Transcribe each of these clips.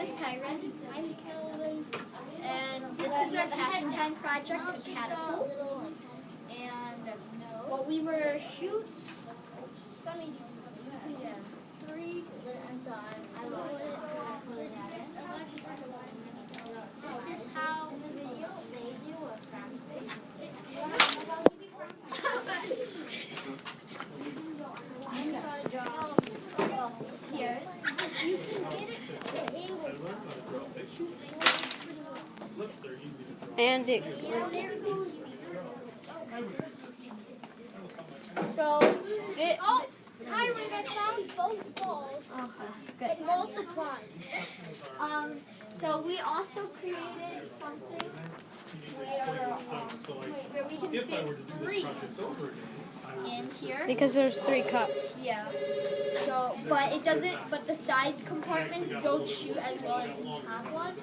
is Kyren. I'm Calvin. And this is our Passion Time project at Catapult. And what we were This is how the video they do a practice. Here. And it. So, Kyren, I found both balls. good. It multiplied. So we also created something where we can fit 3 in here. Because there's 3 cups. Yeah. So, but it doesn't. But the side compartments don't shoot as well as the top one.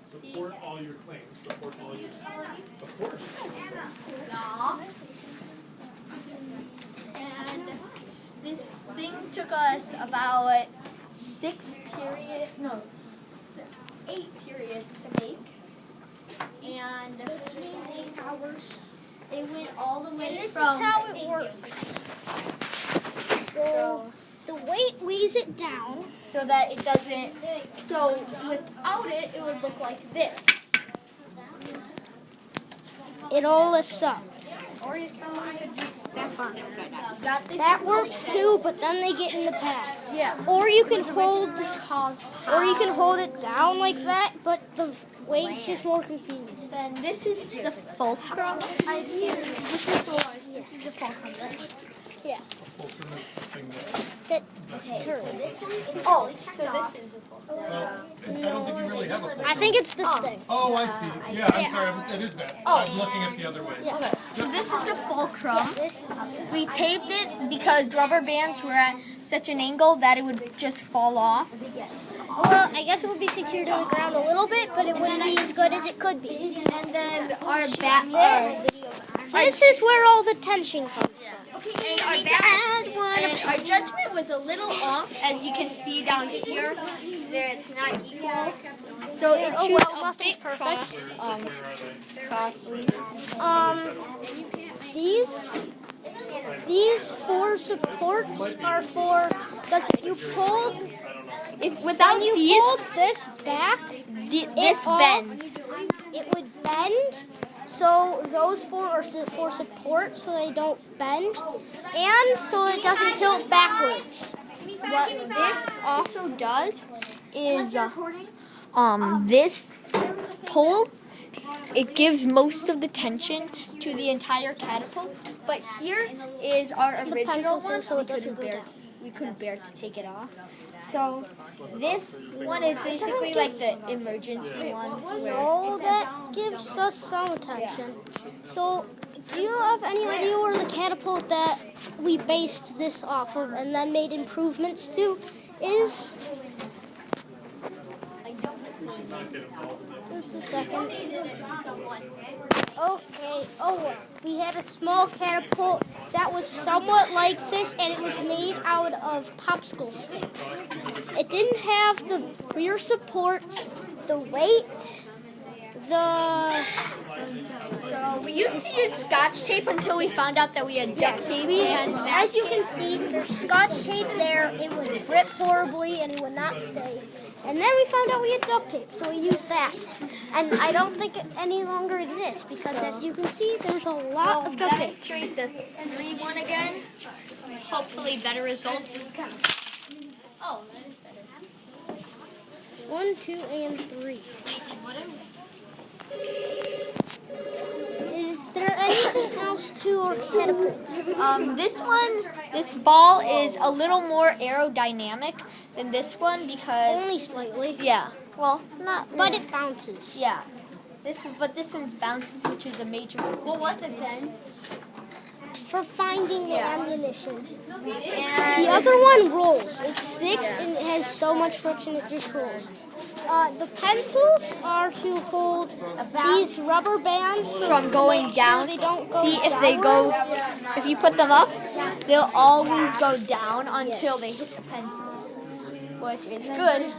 See? Support all your claims. Support all your. Of course. And this thing took us about 8 periods to make. And Which means 8 hours. it went all the way And this from. is how it works. So the weight weighs it down. So that it doesn't. So without it, it would look like this. It all lifts up. Or someone could just step on it. Got this? That works too, but then they get in the path. Yeah. Or you can hold it down like that, but the weight's just more convenient. Then this is the fulcrum. This is the fulcrum. Yeah. Fulcrum is the thing That Okay. turns. So this is a fulcrum. I don't think you really have a fulcrum. I think it's this thing. Oh, I see. Yeah, I'm sorry. It is that. I'm looking at the other way. Yeah. So this is the fulcrum. This. We taped it because rubber bands were at such an angle that it would just fall off. Yes. Well, I guess it would be secured to the ground a little bit, but it wouldn't be as good as it could be. And then our back. This is where all the tension comes from. And our and our judgment was a little off, as you can see down here. There, it's not equal. So it shoots a bit costly. These 4 supports are for, because if you pull, Without when you these, pull this back, this bends. it would bend. So those 4 are for support, so they don't bend, and so it doesn't tilt backwards. What this also does is this pole, it gives most of the tension to the entire catapult. But here is our original one. so it doesn't go down. We couldn't bear to take it off. So this one is basically like the emergency one. So that gives us some attention. So do you have any idea where the catapult that we based this off of and then made improvements to is? Just a second. Okay. Oh, we had a small catapult that was somewhat like this, and it was made out of popsicle sticks. It didn't have the rear supports, the weight, So we used to use Scotch tape until we found out that we had duct tape and as you can see, there's Scotch tape there. It would rip horribly and it would not stay. And then we found out we had duct tape, so we used that. And I don't think it any longer exists because, as you can see, there's a lot of duct tape. demonstrate the 3-1 again. Hopefully better results. Oh, that is better. 1, 2, and 3. Is there anything else to our catapult? This ball is a little more aerodynamic than this one because, Only slightly, yeah, well, not, but it bounces. yeah. This one bounces, which is a major. What was it then? For finding the ammunition. And The other one rolls. It sticks and it has so much friction it just rolls. The pencils are to hold these rubber bands from going down. So they don't go See if they go. downward. If you put them up, they'll always go down until they hit the pencils, which is good.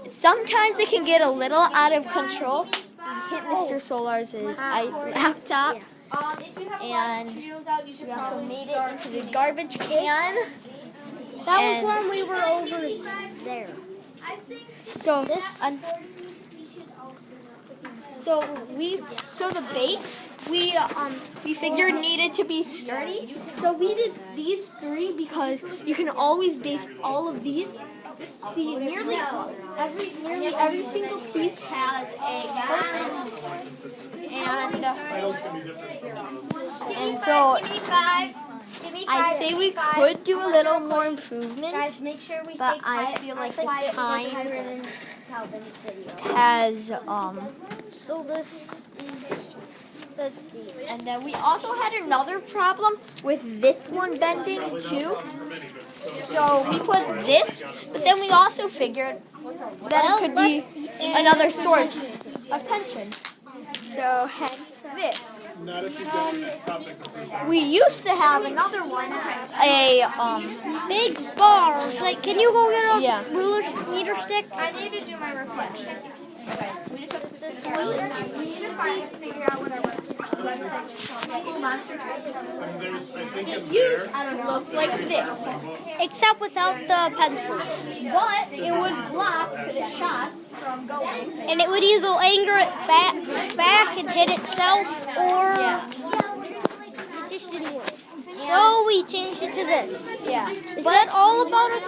Sometimes it can get a little out of control. We hit Mr. Solar's laptop, and we also made it into the garbage can. That And- was when we were over there. So so the base we figured needed to be sturdy. So we did these three because you can always base all of these. See, nearly every single piece has a purpose, and so I say we could do a little more improvements, Make sure we but I feel like the time has So this is, let's see. and then we also had another problem with this one bending too. So we put this, but then we also figured that it could be another source of tension. So hence this. Not if you've done this topic. We used to have another one, Big bars. Like, can you go get a Yeah. ruler meter stick? I need to do my reflections. There's, I think, it used to look like this, Except without the pencils. but it would block the shots from going. And it would either anger it back and hit itself, or it just didn't work. So we changed it to this. Yeah. Is that all about it?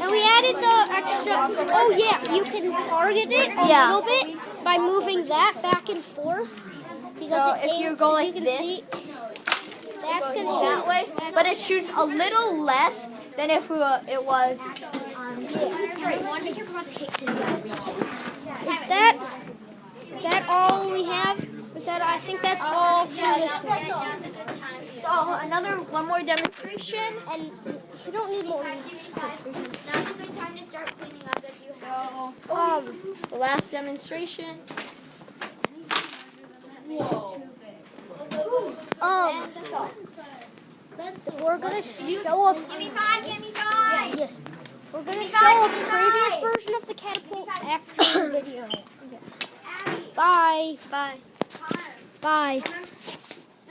And we added the extra. Oh yeah, you can target it a Yeah. little bit by moving that back and forth. Because So it if you go as like can this, see, that's goes gonna that way, but it shoots a little less than if it was. Is that all we have? Is that? I think that's all for this one. So one more demonstration. And you don't need more demonstration. Now's a good time to start cleaning up if you have. So the last demonstration. That's all. We're gonna show a. Give me five, give me five. Yes. We're gonna show a previous version of the catapult after the video. Bye. Bye. Bye.